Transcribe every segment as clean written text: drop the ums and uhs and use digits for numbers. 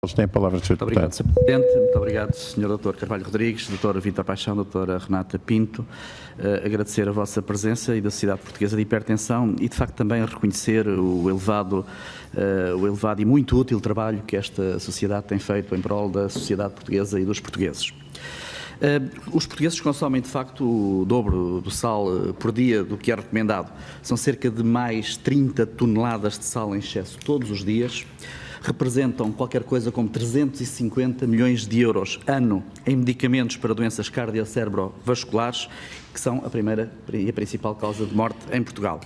Carvalho, tem a palavra, Sr. Deputado. Muito obrigado, Sr. Presidente. Muito obrigado, Sr. Dr. Carvalho Rodrigues, Dr. Vítor Paixão, Dra. Renata Pinto. Agradecer a vossa presença e da Sociedade Portuguesa de Hipertensão e, de facto, também reconhecer o elevado e muito útil trabalho que esta sociedade tem feito em prol da sociedade portuguesa e dos portugueses. Os portugueses consomem, de facto, o dobro do sal por dia do que é recomendado. São cerca de mais 30 toneladas de sal em excesso todos os dias. Representam qualquer coisa como 350 milhões de euros ano em medicamentos para doenças cardiocérebrovasculares, que são a primeira e a principal causa de morte em Portugal.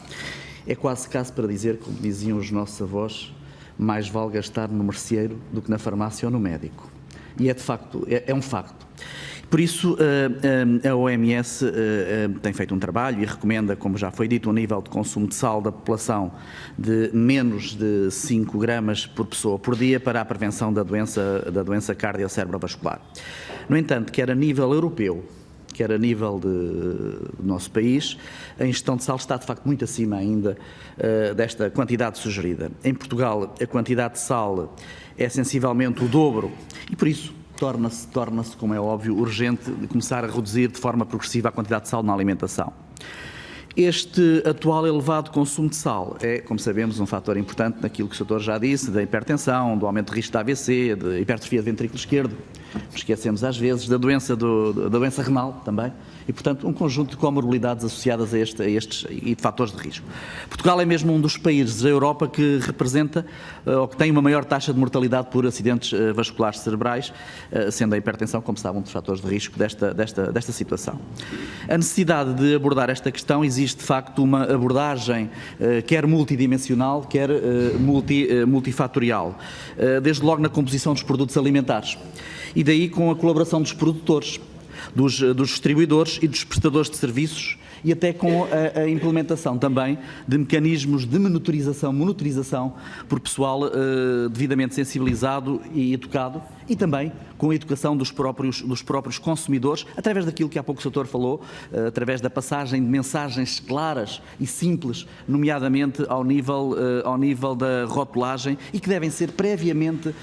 É quase caso para dizer, como diziam os nossos avós, mais vale gastar no merceeiro do que na farmácia ou no médico. E é de facto, é um facto. Por isso, a OMS tem feito um trabalho e recomenda, como já foi dito, um nível de consumo de sal da população de menos de 5 gramas por pessoa por dia para a prevenção da doença cardiocérebrovascular. No entanto, quer a nível europeu, quer a nível do nosso país, a ingestão de sal está de facto muito acima ainda desta quantidade sugerida. Em Portugal, a quantidade de sal é sensivelmente o dobro e, por isso, torna-se, como é óbvio, urgente de começar a reduzir de forma progressiva a quantidade de sal na alimentação. Este atual elevado consumo de sal é, como sabemos, um fator importante naquilo que o Sr. já disse, da hipertensão, do aumento de risco de AVC, de hipertrofia do ventrículo esquerdo, esquecemos às vezes da doença renal também, e, portanto, um conjunto de comorbilidades associadas a estes e de fatores de risco. Portugal é mesmo um dos países da Europa que representa ou que tem uma maior taxa de mortalidade por acidentes vasculares cerebrais, sendo a hipertensão, como sabem, um dos fatores de risco desta situação. A necessidade de abordar esta questão existe, de facto, uma abordagem quer multidimensional, quer multifatorial, desde logo na composição dos produtos alimentares. E daí com a colaboração dos produtores, dos distribuidores e dos prestadores de serviços e até com a implementação também de mecanismos de monitorização por pessoal devidamente sensibilizado e educado e também com a educação dos próprios consumidores, através daquilo que há pouco o Sr. falou, através da passagem de mensagens claras e simples, nomeadamente ao nível da rotulagem e que devem ser previamente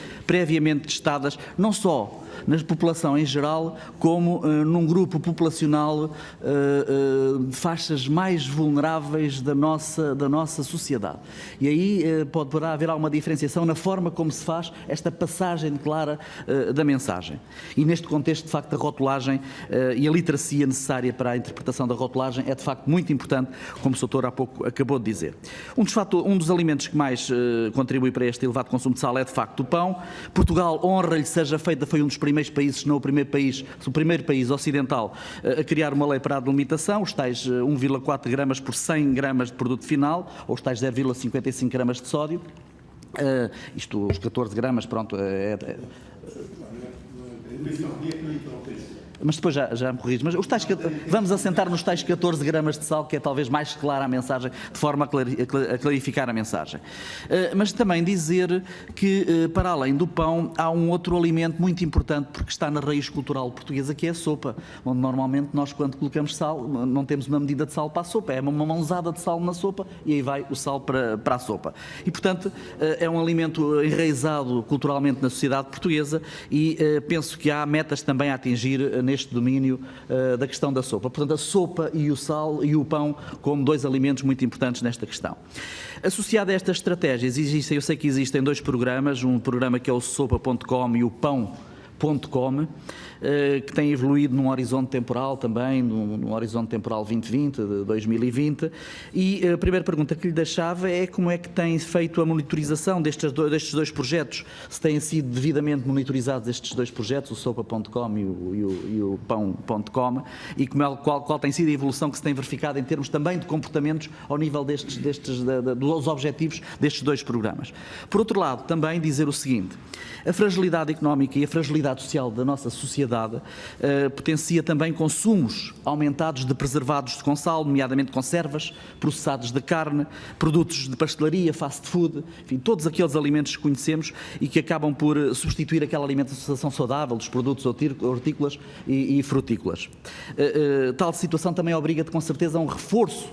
testadas, não só na população em geral, como num grupo populacional de faixas mais vulneráveis da nossa sociedade. E aí poderá haver alguma diferenciação na forma como se faz esta passagem clara da mensagem. E neste contexto, de facto, a rotulagem e a literacia necessária para a interpretação da rotulagem é, de facto, muito importante, como o Sr. há pouco acabou de dizer. Um dos alimentos que mais contribui para este elevado consumo de sal é, de facto, o pão. Portugal, honra-lhe seja feita, foi um dos primeiros países, se não o primeiro país ocidental a criar uma lei para a delimitação, os tais 1,4 gramas por 100 gramas de produto final, ou os tais 0,55 gramas de sódio. Os 14 gramas, pronto, mas depois já me corrijo. Mas vamos assentar nos tais 14 gramas de sal, que é talvez mais clara a mensagem, de forma a clarificar a mensagem. Mas também dizer que, para além do pão, há um outro alimento muito importante, porque está na raiz cultural portuguesa, que é a sopa, onde normalmente nós, quando colocamos sal, não temos uma medida de sal para a sopa, é uma mãozada de sal na sopa e aí vai o sal para a sopa. E, portanto, é um alimento enraizado culturalmente na sociedade portuguesa e penso que há metas também a atingir neste domínio da questão da sopa. Portanto, a sopa e o sal e o pão como dois alimentos muito importantes nesta questão. Associado a estas estratégias, eu sei que existem dois programas, um programa que é o sopa.com e o pão.com, que tem evoluído num horizonte temporal também, num horizonte temporal 2020, de 2020, e a primeira pergunta que lhe deixava é como é que tem feito a monitorização destes dois projetos, se têm sido devidamente monitorizados estes dois projetos, o sopa.com e o pão.com, e qual tem sido a evolução que se tem verificado em termos também de comportamentos ao nível dos objetivos destes dois programas. Por outro lado, também dizer o seguinte, a fragilidade económica e a fragilidade realidade social da nossa sociedade, potencia também consumos aumentados de preservados com sal, nomeadamente conservas, processados de carne, produtos de pastelaria, fast food, enfim, todos aqueles alimentos que conhecemos e que acabam por substituir aquela alimentação saudável dos produtos hortícolas e frutícolas. Tal situação também obriga-te, com certeza, a um reforço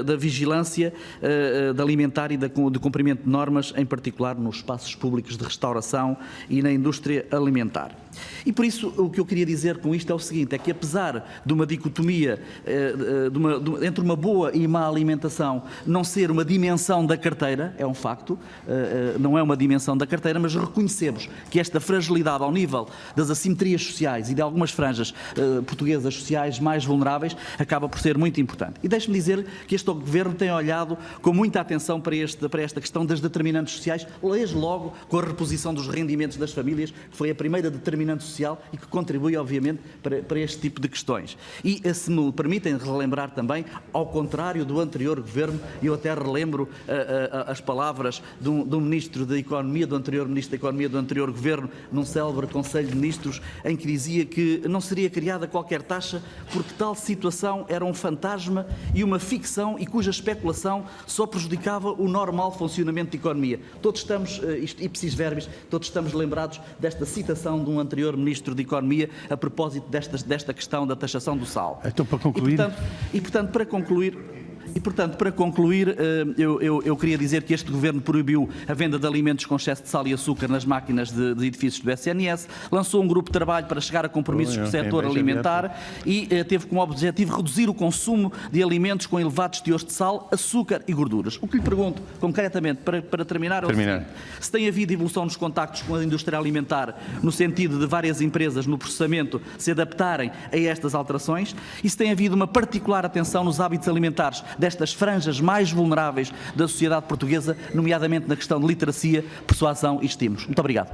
da vigilância da alimentar e do cumprimento de normas, em particular nos espaços públicos de restauração e na indústria alimentar. E por isso o que eu queria dizer com isto é o seguinte, é que apesar de uma dicotomia entre uma boa e má alimentação não ser uma dimensão da carteira, é um facto, não é uma dimensão da carteira, mas reconhecemos que esta fragilidade ao nível das assimetrias sociais e de algumas franjas portuguesas sociais mais vulneráveis acaba por ser muito importante. E deixe-me dizer que este Governo tem olhado com muita atenção para esta questão das determinantes sociais, desde logo com a reposição dos rendimentos das famílias, que foi a primeira determinante social e que contribui, obviamente, para este tipo de questões. E, se me permitem relembrar também, ao contrário do anterior Governo, eu até relembro as palavras do Ministro da Economia, do anterior Ministro da Economia do anterior Governo, num célebre Conselho de Ministros, em que dizia que não seria criada qualquer taxa porque tal situação era um fantasma e uma ficção e cuja especulação só prejudicava o normal funcionamento da economia. Todos estamos, ipsis verbis, todos estamos lembrados desta citação de um anterior Ministro da Economia a propósito desta questão da taxação do sal. Então, para concluir... E, portanto, para concluir, eu queria dizer que este Governo proibiu a venda de alimentos com excesso de sal e açúcar nas máquinas de edifícios do SNS, lançou um grupo de trabalho para chegar a compromissos com o setor alimentar e teve como objetivo reduzir o consumo de alimentos com elevados teores de sal, açúcar e gorduras. O que lhe pergunto, concretamente, para terminar, é o seguinte: se tem havido evolução nos contactos com a indústria alimentar, no sentido de várias empresas no processamento se adaptarem a estas alterações, e se tem havido uma particular atenção nos hábitos alimentares destas franjas mais vulneráveis da sociedade portuguesa, nomeadamente na questão de literacia, persuasão e estímulos. Muito obrigado.